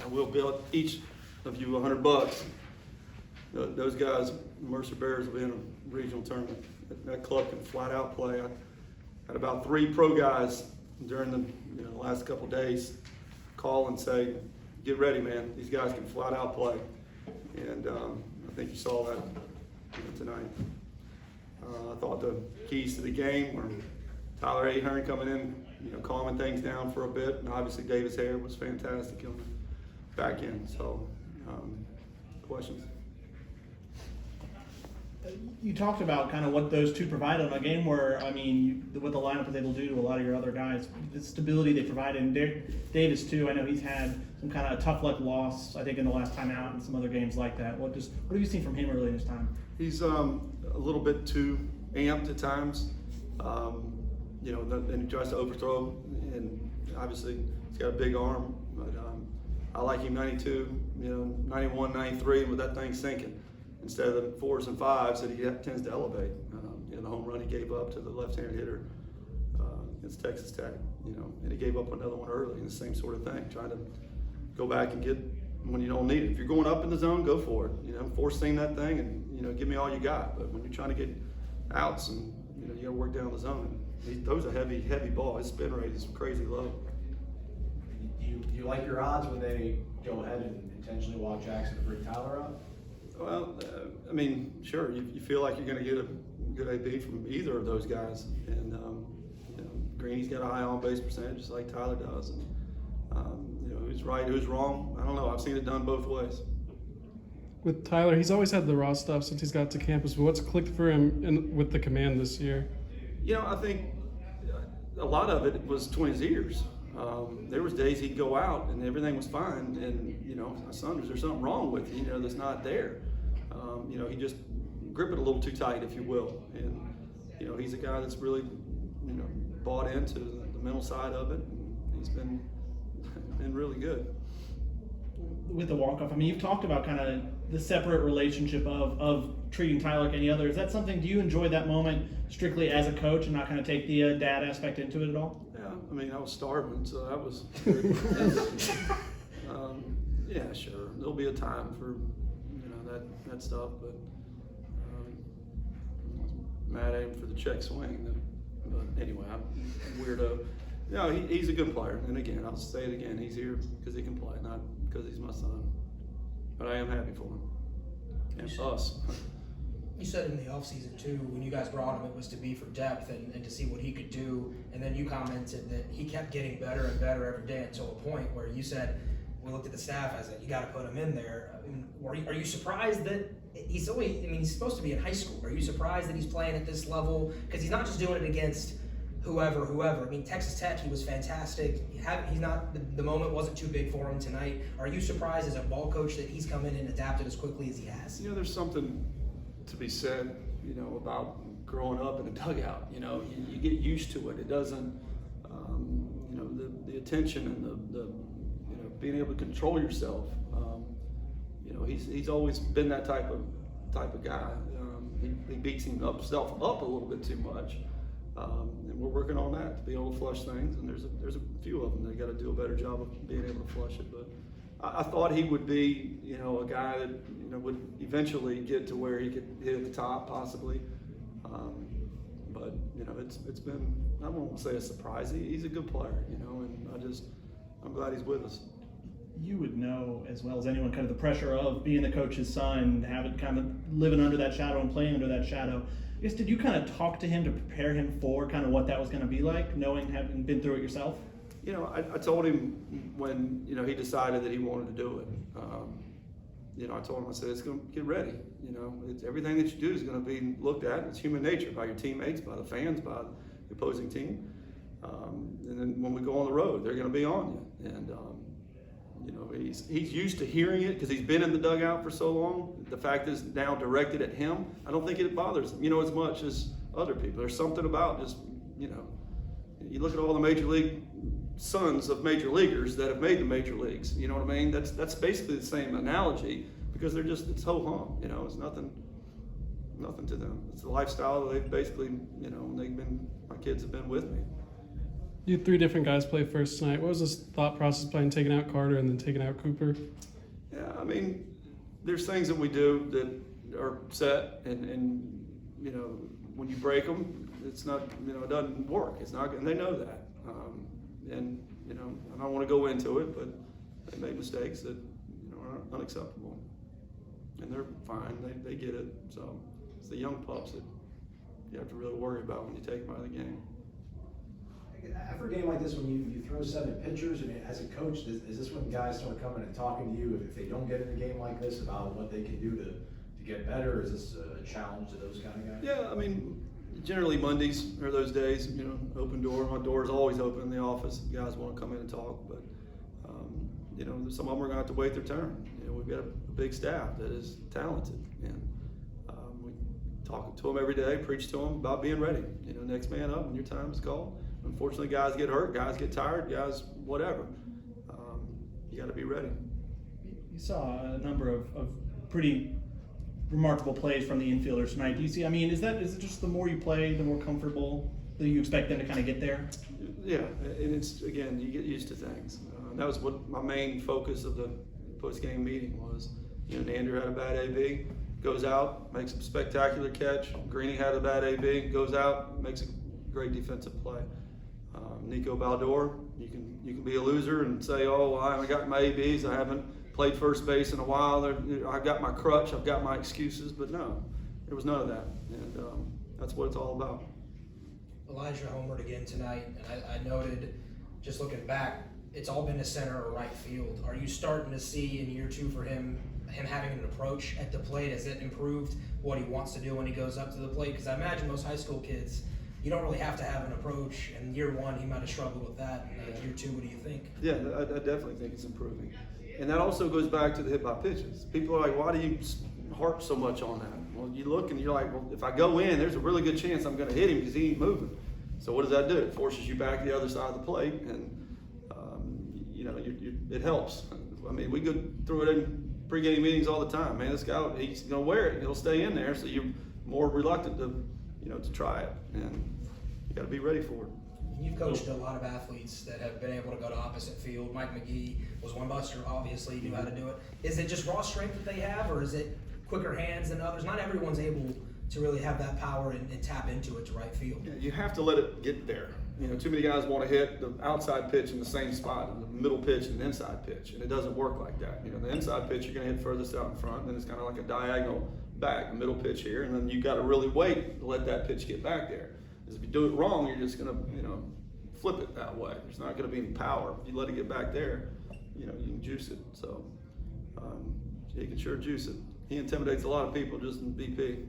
I will bill each of you $100. Those guys, Mercer Bears, will be in a regional tournament. That club can flat out play. I had about 3 pro guys during the last couple of days call and say, "Get ready, man. These guys can flat out play." And I think you saw that tonight. I thought the keys to the game were Tyler Ahern coming in, calming things down for a bit, and obviously Davis Hare was fantastic on the back end. So, questions? You talked about kind of what those two provided on a game where, what the lineup was able to do to a lot of your other guys, the stability they provided. And Davis, too, I know he's had some kind of tough luck loss, I think, in the last time out and some other games like that. What have you seen from him early in his time? He's a little bit too amped at times. And he tries to overthrow, and obviously he's got a big arm. But I like him 92, 91, 93, with that thing sinking, instead of the 4s and 5s that he tends to elevate. The home run he gave up to the left-handed hitter against Texas Tech, and he gave up another one early, and the same sort of thing, trying to go back and get when you don't need it. If you're going up in the zone, go for it. Force seam that thing and give me all you got. But when you're trying to get outs and you got to work down the zone, he throws a heavy ball. His spin rate is crazy low. Do you like your odds when they go ahead and intentionally walk Jackson to bring Tyler up? Well, sure. You feel like you're going to get a good AB from either of those guys. And, Greeny's got a high on-base percentage, just like Tyler does. And, who's right, who's wrong, I don't know. I've seen it done both ways. With Tyler, he's always had the raw stuff since he's got to campus, but what's clicked for him with the command this year? I think a lot of it was between his ears. There was days he'd go out and everything was fine, and son, is there something wrong with you? That's not there. He just grip it a little too tight, if you will. And he's a guy that's really bought into the mental side of it. And he's been really good. With the walk-off, you've talked about kind of the separate relationship of treating Tyler like any other. Is that something, do you enjoy that moment strictly as a coach and not kind of take the dad aspect into it at all? Yeah, I was starving, so that was good. Yeah, sure. There'll be a time for, that stuff, but mad at him for the check swing. But anyway, I'm a weirdo. He's a good player. And again, I'll say it again, he's here because he can play, not because he's my son. But I am happy for him. And us. You said in the offseason, too, when you guys brought him, it was to be for depth and to see what he could do. And then you commented that he kept getting better and better every day until a point where you said, we looked at the staff as you got to put him in there. Are you surprised that he's supposed to be in high school. Are you surprised that he's playing at this level? Because he's not just doing it against whoever. Texas Tech, he was fantastic. The moment wasn't too big for him tonight. Are you surprised as a ball coach that he's come in and adapted as quickly as he has? There's something to be said, about growing up in a dugout. You get used to it. It doesn't, the attention and the being able to control yourself. He's always been that type of guy. He beats himself up a little bit too much, and we're working on that to be able to flush things. And there's a few of them that got to do a better job of being able to flush it. But I thought he would be, a guy that would eventually get to where he could hit at the top, possibly. But it's been, I won't say a surprise. He's a good player, and I'm glad he's with us. You would know as well as anyone kind of the pressure of being the coach's son, having kind of living under that shadow and playing under that shadow. I guess, did you kind of talk to him to prepare him for kind of what that was going to be like, having been through it yourself? I told him when, he decided that he wanted to do it. I told him, I said, it's going to get ready. It's everything that you do is going to be looked at. It's human nature by your teammates, by the fans, by the opposing team. And then when we go on the road, they're going to be on you. And, he's used to hearing it because he's been in the dugout for so long. The fact is now directed at him. I don't think it bothers him, as much as other people. There's something about just, you look at all the major league sons of major leaguers that have made the major leagues. You know what I mean? That's basically the same analogy because it's ho-hum. It's nothing to them. It's the lifestyle that they've basically, my kids have been with me. You had 3 different guys play first tonight. What was this thought process behind taking out Carter and then taking out Cooper? Yeah, I mean, there's things that we do that are set, and you know, when you break them, it's not, you know, it doesn't work. It's not, and they know that. And you know, I don't want to go into it, but they make mistakes that, you know, are unacceptable, and they're fine. They get it. So it's the young pups that you have to really worry about when you take them out of the game. After a game like this, when you throw 7 pitchers, I mean, as a coach, is this when guys start coming and talking to you if they don't get in a game like this about what they can do to get better? Is this a challenge to those kind of guys? Yeah, I mean, generally Mondays are those days, you know, open door. My door is always open in the office if guys want to come in and talk. But, you know, some of them are going to have to wait their turn. You know, we've got a big staff that is talented. And we talk to them every day, preach to them about being ready. You know, next man up when your time is called. Unfortunately, guys get hurt, guys get tired, guys whatever. You got to be ready. You saw a number of pretty remarkable plays from the infielders tonight. Do you see? I mean, is it just the more you play, the more comfortable that you expect them to kind of get there? Yeah, and it's, again, you get used to things. That was what my main focus of the post-game meeting was. You know, Andrew had a bad AB, goes out, makes a spectacular catch. Greeny had a bad AB, goes out, makes a great defensive play. Nico Baldor, you can be a loser and say, oh, well, I haven't got my ABs, I haven't played first base in a while, I've got my crutch, I've got my excuses, but no, there was none of that, and that's what it's all about. Elijah homered again tonight, and I noted, just looking back, it's all been to center or right field. Are you starting to see in year 2 for him having an approach at the plate? Has it improved what he wants to do when he goes up to the plate? Because I imagine most high school kids, you don't really have to have an approach. In year 1, he might have struggled with that. In year 2, what do you think? Yeah, I definitely think it's improving. And that also goes back to the hit by pitches. People are like, why do you harp so much on that? Well, you look and you're like, well, if I go in, there's a really good chance I'm going to hit him because he ain't moving. So what does that do? It forces you back to the other side of the plate, and you know, it helps. I mean, we go through it in pregame meetings all the time. Man, this guy, he's going to wear it. He'll stay in there, so you're more reluctant to, you know, to try it, and you got to be ready for it. You've coached a lot of athletes that have been able to go to opposite field. Mike McGee was one buster, obviously, he knew how to do it. Is it just raw strength that they have, or is it quicker hands than others? Not everyone's able to really have that power and tap into it to right field. Yeah, you have to let it get there. You know, too many guys want to hit the outside pitch in the same spot, the middle pitch and the inside pitch, and it doesn't work like that. You know, the inside pitch you're going to hit furthest out in front, and then it's kind of like a diagonal back, a middle pitch here, and then you got to really wait to let that pitch get back there. Because if you do it wrong, you're just going to, you know, flip it that way. There's not going to be any power. If you let it get back there, you know, you can juice it. So he can sure juice it. He intimidates a lot of people just in BP.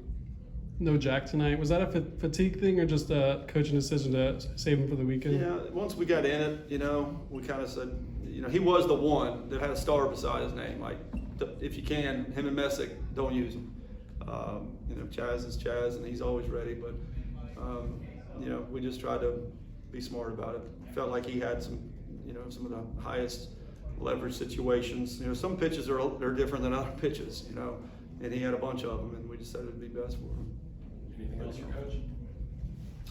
No Jack tonight. Was that a fatigue thing or just a coaching decision to save him for the weekend? Yeah, once we got in it, you know, we kind of said, you know, he was the one that had a star beside his name. Like, if you can, him and Messick, don't use him. You know, Chaz is Chaz, and he's always ready. But, you know, we just tried to be smart about it. Felt like he had some, you know, some of the highest leverage situations. You know, some pitches are different than other pitches, you know, and he had a bunch of them, and we decided it'd be best for him. Anything else, Coach?